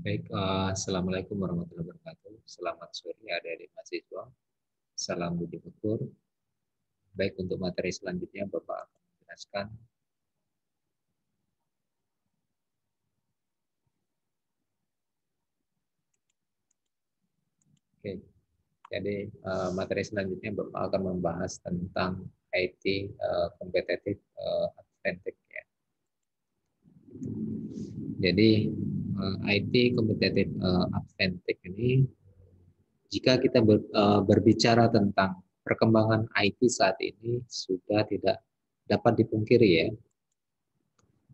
Baik, Assalamualaikum warahmatullahi wabarakatuh. Selamat sore adik-adik mahasiswa. Salam budi luhur. Baik, untuk materi selanjutnya Bapak akan menjelaskan. Oke, jadi materi selanjutnya Bapak akan membahas tentang IT competitive advantage ya. Jadi IT competitive advantage ini, jika kita berbicara tentang perkembangan IT saat ini, sudah tidak dapat dipungkiri ya,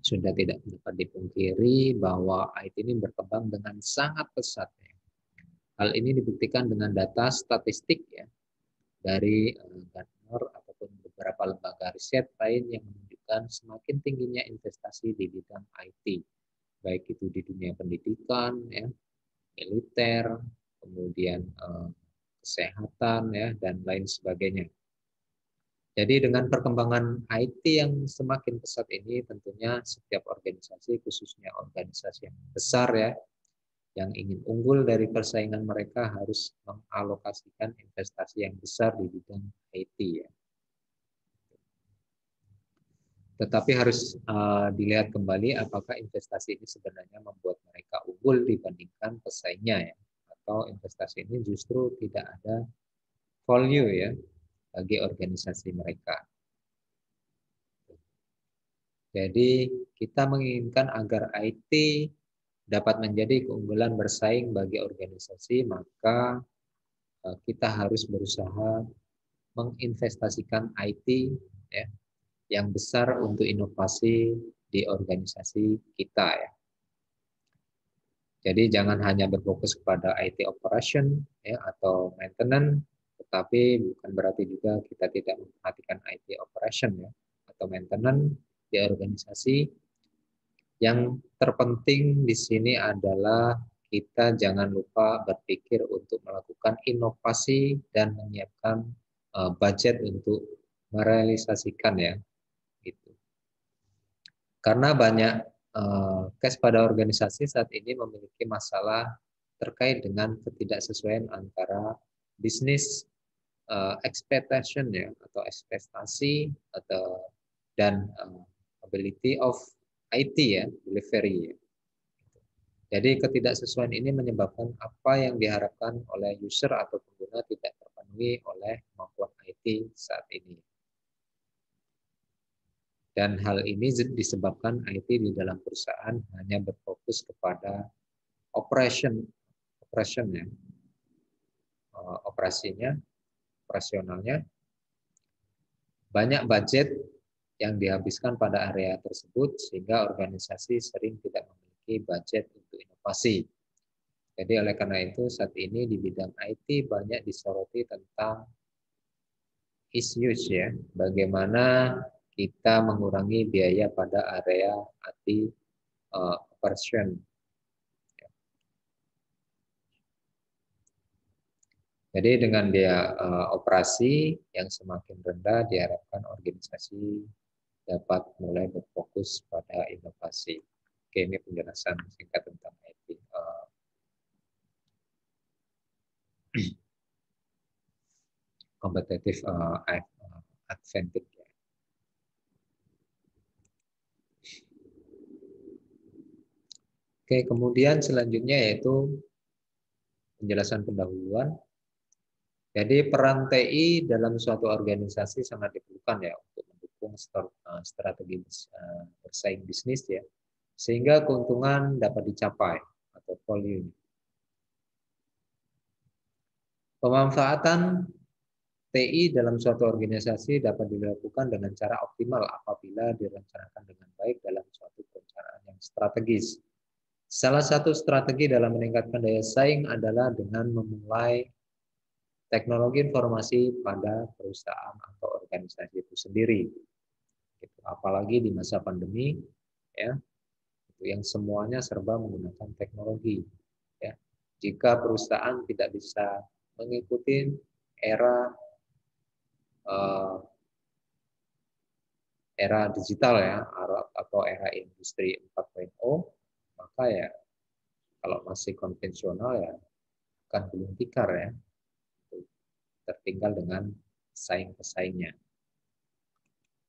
sudah tidak dapat dipungkiri bahwa IT ini berkembang dengan sangat pesat. Hal ini dibuktikan dengan data statistik ya dari Gartner ataupun beberapa lembaga riset lain yang menunjukkan semakin tingginya investasi di bidang IT, baik itu di dunia pendidikan, ya, militer, kemudian kesehatan, ya, dan lain sebagainya. Jadi dengan perkembangan IT yang semakin pesat ini, tentunya setiap organisasi, khususnya organisasi yang besar ya, yang ingin unggul dari persaingan mereka harus mengalokasikan investasi yang besar di bidang IT ya. Tetapi harus dilihat kembali apakah investasi ini sebenarnya membuat mereka unggul dibandingkan pesaingnya ya, atau investasi ini justru tidak ada value ya bagi organisasi mereka. Jadi kita menginginkan agar IT dapat menjadi keunggulan bersaing bagi organisasi, maka kita harus berusaha menginvestasikan IT ya, yang besar untuk inovasi di organisasi kita ya. Jadi jangan hanya berfokus kepada IT operation ya, atau maintenance, tetapi bukan berarti juga kita tidak memperhatikan IT operation ya, atau maintenance di organisasi. Yang terpenting di sini adalah kita jangan lupa berpikir untuk melakukan inovasi dan menyiapkan budget untuk merealisasikan ya gitu. Karena banyak case pada organisasi saat ini memiliki masalah terkait dengan ketidaksesuaian antara bisnis expectation ya, atau ekspektasi atau dan ability of IT ya, delivery ya. Jadi ketidaksesuaian ini menyebabkan apa yang diharapkan oleh user atau pengguna tidak terpenuhi oleh kemampuan IT saat ini. Dan hal ini disebabkan IT di dalam perusahaan hanya berfokus kepada operationnya, operasionalnya. Banyak budget yang dihabiskan pada area tersebut sehingga organisasi sering tidak memiliki budget untuk inovasi. Jadi oleh karena itu saat ini di bidang IT banyak disoroti tentang issues ya, bagaimana kita mengurangi biaya pada area IT operation. Jadi dengan biaya operasi yang semakin rendah diharapkan organisasi dapat mulai berfokus pada inovasi. Oke, ini penjelasan singkat tentang IT. Competitive advantage. Oke, kemudian selanjutnya yaitu penjelasan pendahuluan. Jadi peran TI dalam suatu organisasi sangat diperlukan ya untuk mendukung strategi bersaing bisnis ya, sehingga keuntungan dapat dicapai atau volume. Pemanfaatan TI dalam suatu organisasi dapat dilakukan dengan cara optimal apabila direncanakan dengan baik dalam suatu perencanaan yang strategis. Salah satu strategi dalam meningkatkan daya saing adalah dengan memulai teknologi informasi pada perusahaan atau organisasi itu sendiri. Apalagi di masa pandemi, ya, yang semuanya serba menggunakan teknologi. Ya. Jika perusahaan tidak bisa mengikuti era era digital ya, atau era industri 4.0, maka ya kalau masih konvensional ya akan gulung tikar ya, tertinggal dengan pesaing-pesaingnya.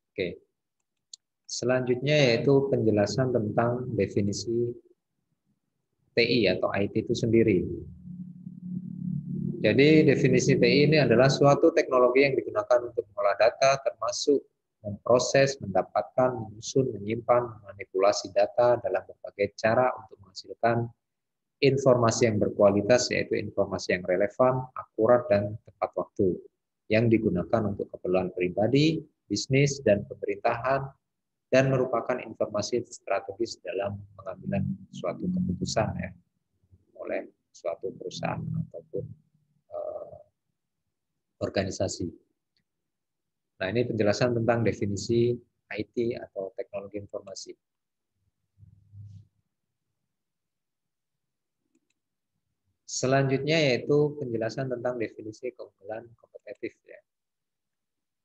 Oke. Selanjutnya yaitu penjelasan tentang definisi TI atau IT itu sendiri. Jadi definisi TI ini adalah suatu teknologi yang digunakan untuk mengolah data, termasuk memproses, mendapatkan, menyusun, menyimpan, memanipulasi data dalam berbagai cara untuk menghasilkan informasi yang berkualitas, yaitu informasi yang relevan, akurat, dan tepat waktu, yang digunakan untuk keperluan pribadi, bisnis, dan pemerintahan, dan merupakan informasi strategis dalam pengambilan suatu keputusan ya, oleh suatu perusahaan ataupun organisasi. Nah, ini penjelasan tentang definisi IT atau teknologi informasi. Selanjutnya yaitu penjelasan tentang definisi keunggulan kompetitif ya.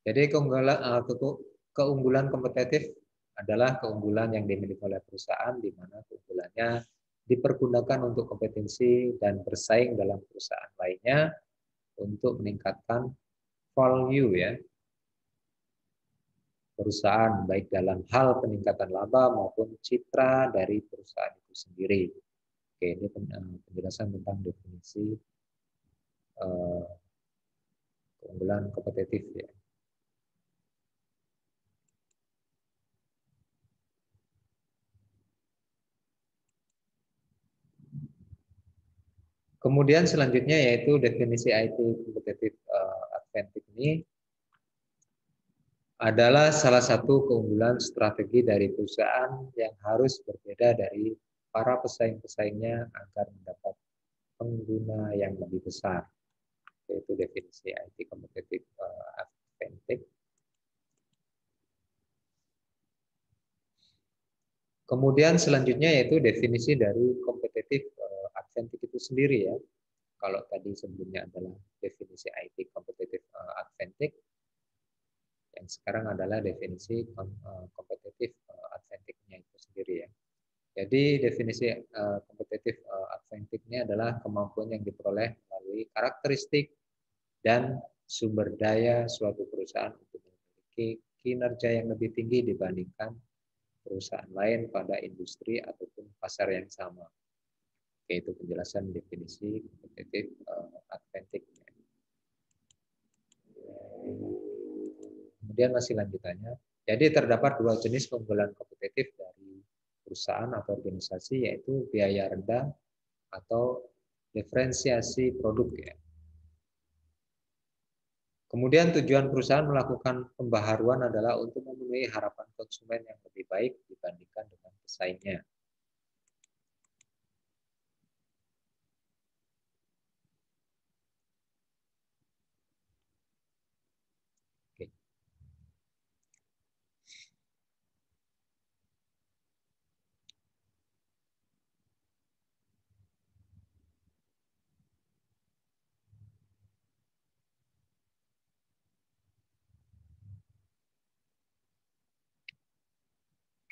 Jadi keunggulan kompetitif adalah keunggulan yang dimiliki oleh perusahaan di mana keunggulannya dipergunakan untuk kompetensi dan bersaing dalam perusahaan lainnya untuk meningkatkan value ya perusahaan, baik dalam hal peningkatan laba maupun citra dari perusahaan itu sendiri. Oke, ini penjelasan tentang definisi keunggulan kompetitif ya. Kemudian selanjutnya yaitu definisi IT competitive advantage ini adalah salah satu keunggulan strategi dari perusahaan yang harus berbeda dari para pesaing-pesaingnya agar mendapat pengguna yang lebih besar. Yaitu definisi IT competitive advantage. Kemudian selanjutnya yaitu definisi dari competitive advantage itu sendiri ya. Kalau tadi sebelumnya adalah definisi IT competitive advantage, yang sekarang adalah definisi competitive advantage-nya itu sendiri ya. Jadi definisi competitive advantage-nya adalah kemampuan yang diperoleh melalui karakteristik dan sumber daya suatu perusahaan untuk memiliki kinerja yang lebih tinggi dibandingkan perusahaan lain pada industri ataupun pasar yang sama. Yaitu penjelasan definisi competitive advantage. Kemudian masih lanjutannya. Jadi terdapat dua jenis keunggulan kompetitif dari perusahaan atau organisasi, yaitu biaya rendah atau diferensiasi produk ya. Kemudian tujuan perusahaan melakukan pembaharuan adalah untuk memenuhi harapan konsumen yang lebih baik dibandingkan dengan pesaingnya. Oke.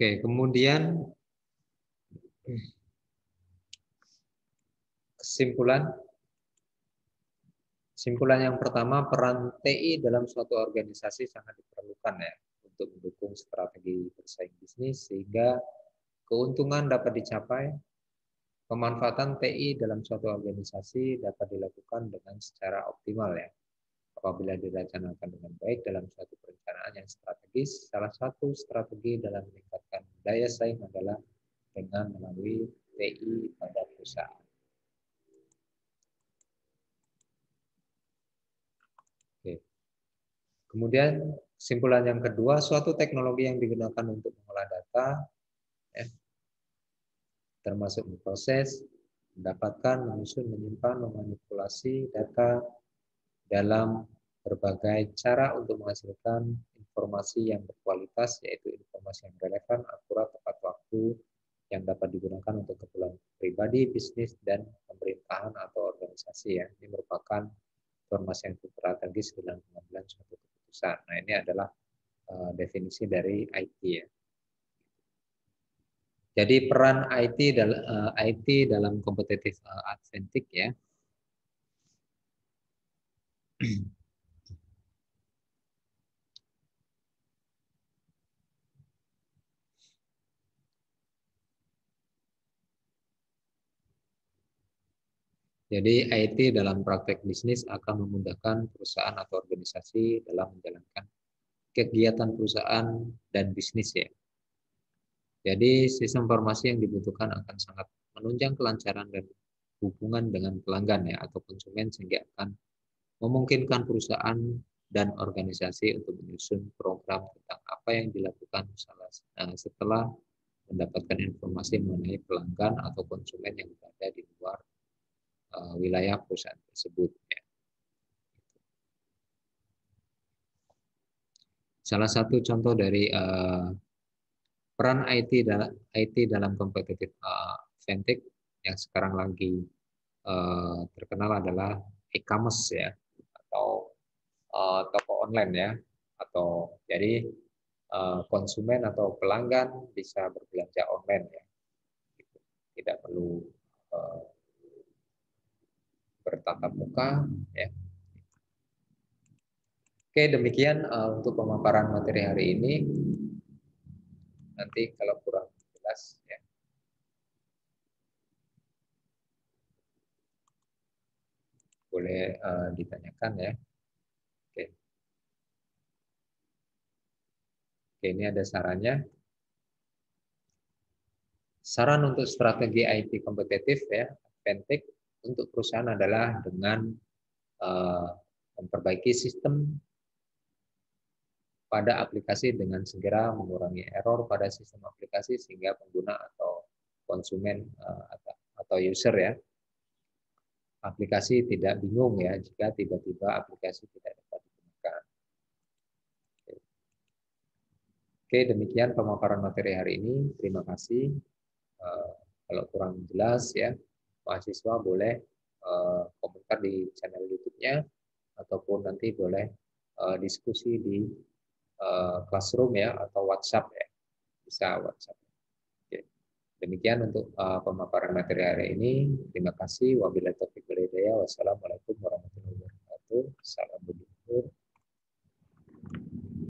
Oke, kemudian kesimpulan yang pertama, peran TI dalam suatu organisasi sangat diperlukan ya untuk mendukung strategi bersaing bisnis sehingga keuntungan dapat dicapai. Pemanfaatan TI dalam suatu organisasi dapat dilakukan dengan secara optimal ya. Apabila direncanakan dengan baik dalam suatu perencanaan yang strategis, salah satu strategi dalam meningkatkan daya saing adalah dengan melalui TI pada perusahaan. Oke. Kemudian kesimpulan yang kedua, suatu teknologi yang digunakan untuk mengolah data, ya, termasuk memproses, mendapatkan, menyusun, menyimpan, memanipulasi data dalam berbagai cara untuk menghasilkan informasi yang berkualitas, yaitu informasi yang relevan, akurat, tepat waktu, yang dapat digunakan untuk keperluan pribadi, bisnis, dan pemerintahan atau organisasi. Ya. Ini merupakan informasi yang strategis dalam pengambilan suatu keputusan. Nah, ini adalah definisi dari IT ya. Jadi peran IT dalam kompetitif advantage ya. Jadi IT dalam praktek bisnis akan memudahkan perusahaan atau organisasi dalam menjalankan kegiatan perusahaan dan bisnis ya. Jadi sistem informasi yang dibutuhkan akan sangat menunjang kelancaran dan hubungan dengan pelanggan ya atau konsumen sehingga akan memungkinkan perusahaan dan organisasi untuk menyusun program tentang apa yang dilakukan setelah mendapatkan informasi mengenai pelanggan atau konsumen yang berada di luar wilayah perusahaan tersebut. Ya. Salah satu contoh dari peran IT dalam kompetitif advantage yang sekarang lagi terkenal adalah e-commerce ya atau toko online ya atau jadi konsumen atau pelanggan bisa berbelanja online ya tidak perlu uh, bertatap muka ya. Oke demikian untuk pemaparan materi hari ini. Nanti kalau kurang jelas ya boleh ditanyakan ya. Oke. Oke, ini ada sarannya. Saran untuk strategi IT kompetitif ya, advantage untuk perusahaan adalah dengan memperbaiki sistem pada aplikasi dengan segera mengurangi error pada sistem aplikasi sehingga pengguna atau konsumen atau user ya aplikasi tidak bingung ya jika tiba-tiba aplikasi tidak dapat digunakan. Oke, demikian pemaparan materi hari ini. Terima kasih. Kalau kurang jelas ya, mahasiswa boleh komentar di channel YouTube-nya ataupun nanti boleh diskusi di Classroom ya atau WhatsApp ya. Bisa WhatsApp. Oke. Demikian untuk pemaparan materi hari ini. Terima kasih. Wabillahi taufiq wal hidayah. Wassalamualaikum warahmatullahi wabarakatuh. Salam.